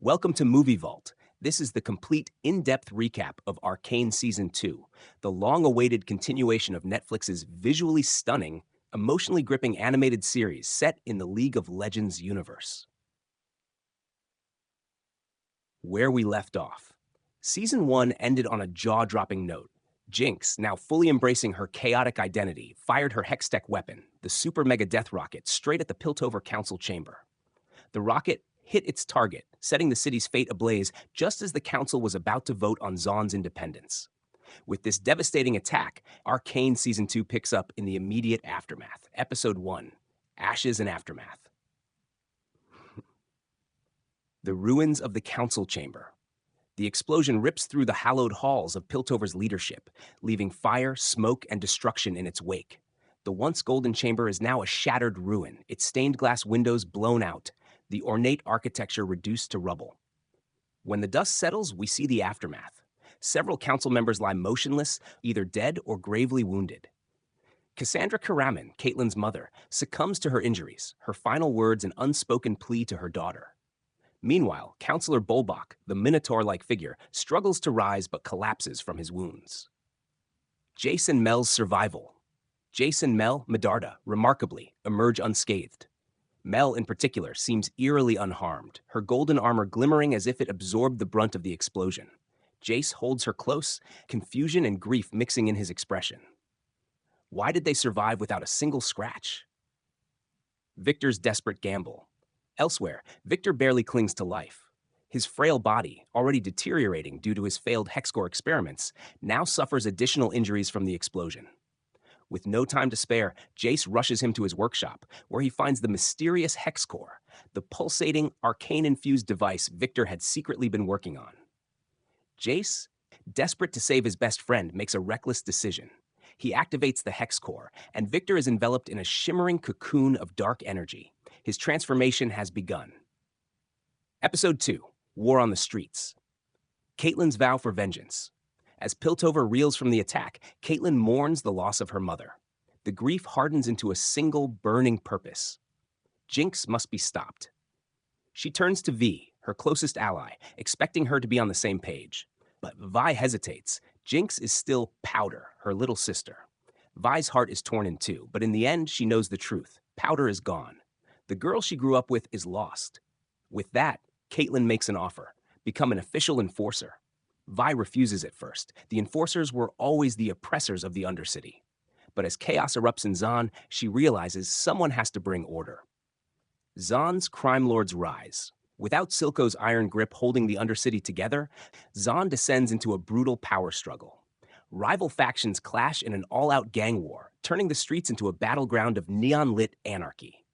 Welcome to Movie Vault. This is the complete, in-depth recap of Arcane Season 2, the long-awaited continuation of Netflix's visually stunning, emotionally gripping animated series set in the League of Legends universe. Where we left off. Season 1 ended on a jaw-dropping note. Jinx, now fully embracing her chaotic identity, fired her Hextech weapon, the Super Mega Death Rocket, straight at the Piltover Council chamber. The rocket hit its target, setting the city's fate ablaze just as the council was about to vote on Zaun's independence. With this devastating attack, Arcane Season 2 picks up in the immediate aftermath. Episode 1, Ashes and Aftermath. The ruins of the council chamber. The explosion rips through the hallowed halls of Piltover's leadership, leaving fire, smoke, and destruction in its wake. The once golden chamber is now a shattered ruin, its stained glass windows blown out, the ornate architecture reduced to rubble. When the dust settles, we see the aftermath. Several council members lie motionless, either dead or gravely wounded. Cassandra Karaman, Caitlyn's mother, succumbs to her injuries, her final words an unspoken plea to her daughter. Meanwhile, Councillor Bolbach, the Minotaur-like figure, struggles to rise but collapses from his wounds. Jace and Mel's survival. Jace and Mel, Medarda, remarkably, emerge unscathed. Mel, in particular, seems eerily unharmed, her golden armor glimmering as if it absorbed the brunt of the explosion. Jace holds her close, confusion and grief mixing in his expression. Why did they survive without a single scratch? Victor's desperate gamble. Elsewhere, Victor barely clings to life. His frail body, already deteriorating due to his failed Hexcore experiments, now suffers additional injuries from the explosion. With no time to spare, Jace rushes him to his workshop, where he finds the mysterious Hexcore, the pulsating, arcane-infused device Victor had secretly been working on. Jace, desperate to save his best friend, makes a reckless decision. He activates the Hexcore, and Victor is enveloped in a shimmering cocoon of dark energy. His transformation has begun. Episode 2, War on the Streets. Caitlyn's vow for vengeance. As Piltover reels from the attack, Caitlyn mourns the loss of her mother. The grief hardens into a single burning purpose. Jinx must be stopped. She turns to Vi, her closest ally, expecting her to be on the same page. But Vi hesitates. Jinx is still Powder, her little sister. Vi's heart is torn in two, but in the end, she knows the truth. Powder is gone. The girl she grew up with is lost. With that, Caitlyn makes an offer. Become an official enforcer. Vi refuses at first. The enforcers were always the oppressors of the Undercity. But as chaos erupts in Zaun, she realizes someone has to bring order. Zaun's crime lords rise. Without Silco's iron grip holding the Undercity together, Zaun descends into a brutal power struggle. Rival factions clash in an all-out gang war, turning the streets into a battleground of neon-lit anarchy.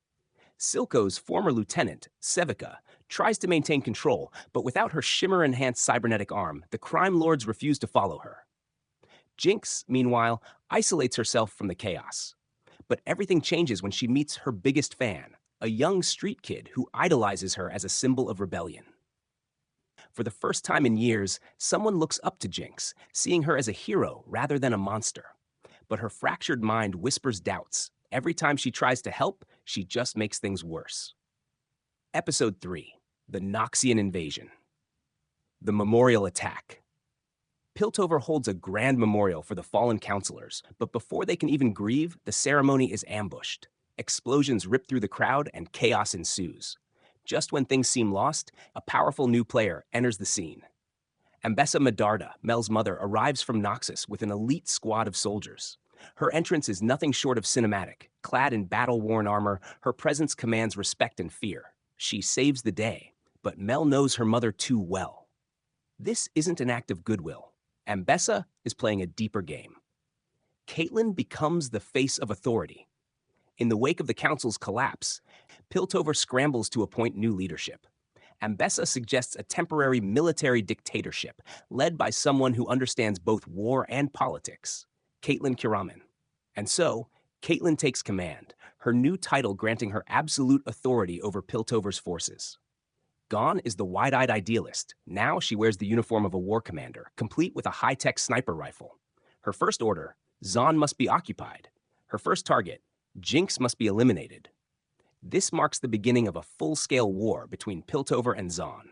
Silco's former lieutenant, Sevica, tries to maintain control, but without her shimmer-enhanced cybernetic arm, the crime lords refuse to follow her. Jinx, meanwhile, isolates herself from the chaos. But everything changes when she meets her biggest fan, a young street kid who idolizes her as a symbol of rebellion. For the first time in years, someone looks up to Jinx, seeing her as a hero rather than a monster. But her fractured mind whispers doubts. Every time she tries to help, she just makes things worse. Episode 3, The Noxian Invasion. The Memorial Attack. Piltover holds a grand memorial for the fallen counselors, but before they can even grieve, the ceremony is ambushed. Explosions rip through the crowd and chaos ensues. Just when things seem lost, a powerful new player enters the scene. Ambessa Medarda, Mel's mother, arrives from Noxus with an elite squad of soldiers. Her entrance is nothing short of cinematic. Clad in battle-worn armor, her presence commands respect and fear. She saves the day, but Mel knows her mother too well. This isn't an act of goodwill. Ambessa is playing a deeper game. Caitlyn becomes the face of authority. In the wake of the council's collapse, Piltover scrambles to appoint new leadership. Ambessa suggests a temporary military dictatorship led by someone who understands both war and politics. Caitlyn Kiraman. And so, Caitlyn takes command, her new title granting her absolute authority over Piltover's forces. Gone is the wide-eyed idealist. Now she wears the uniform of a war commander, complete with a high-tech sniper rifle. Her first order, Zaun must be occupied. Her first target, Jinx must be eliminated. This marks the beginning of a full-scale war between Piltover and Zaun.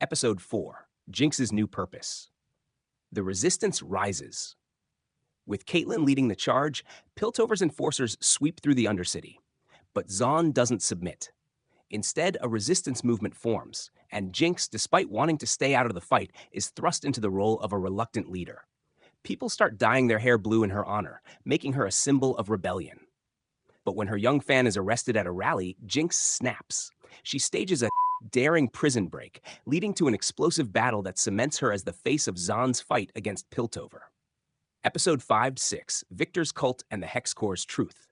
Episode 4, Jinx's New Purpose. The resistance rises. With Caitlyn leading the charge, Piltover's enforcers sweep through the Undercity. But Zaun doesn't submit. Instead, a resistance movement forms, and Jinx, despite wanting to stay out of the fight, is thrust into the role of a reluctant leader. People start dyeing their hair blue in her honor, making her a symbol of rebellion. But when her young fan is arrested at a rally, Jinx snaps. She stages a daring prison break, leading to an explosive battle that cements her as the face of Zaun's fight against Piltover. Episode 5-6, Victor's Cult and the Hex Core's Truth.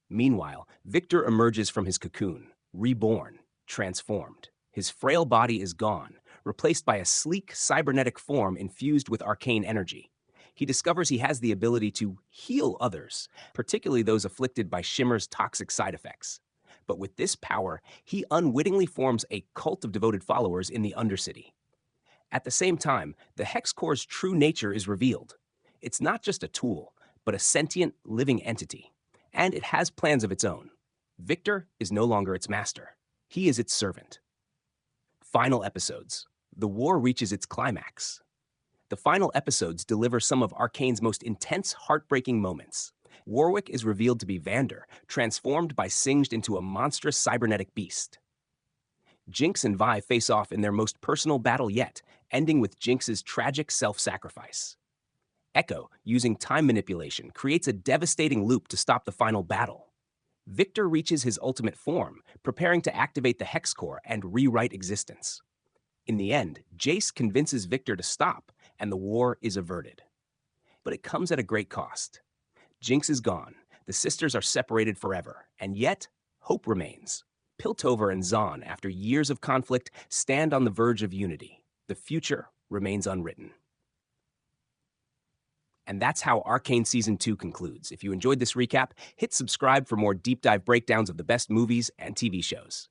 Meanwhile, Victor emerges from his cocoon, reborn, transformed. His frail body is gone, replaced by a sleek, cybernetic form infused with arcane energy. He discovers he has the ability to heal others, particularly those afflicted by Shimmer's toxic side effects. But with this power, he unwittingly forms a cult of devoted followers in the Undercity. At the same time, the Hex Core's true nature is revealed. It's not just a tool, but a sentient, living entity. And it has plans of its own. Victor is no longer its master. He is its servant. Final episodes. The war reaches its climax. The final episodes deliver some of Arcane's most intense, heartbreaking moments. Warwick is revealed to be Vander, transformed by Singed into a monstrous cybernetic beast. Jinx and Vi face off in their most personal battle yet, ending with Jinx's tragic self-sacrifice. Echo, using time manipulation, creates a devastating loop to stop the final battle. Victor reaches his ultimate form, preparing to activate the Hex Core and rewrite existence. In the end, Jace convinces Victor to stop, and the war is averted. But it comes at a great cost. Jinx is gone, the sisters are separated forever, and yet, hope remains. Piltover and Zaun, after years of conflict, stand on the verge of unity. The future remains unwritten. And that's how Arcane Season 2 concludes. If you enjoyed this recap, hit subscribe for more deep dive breakdowns of the best movies and TV shows.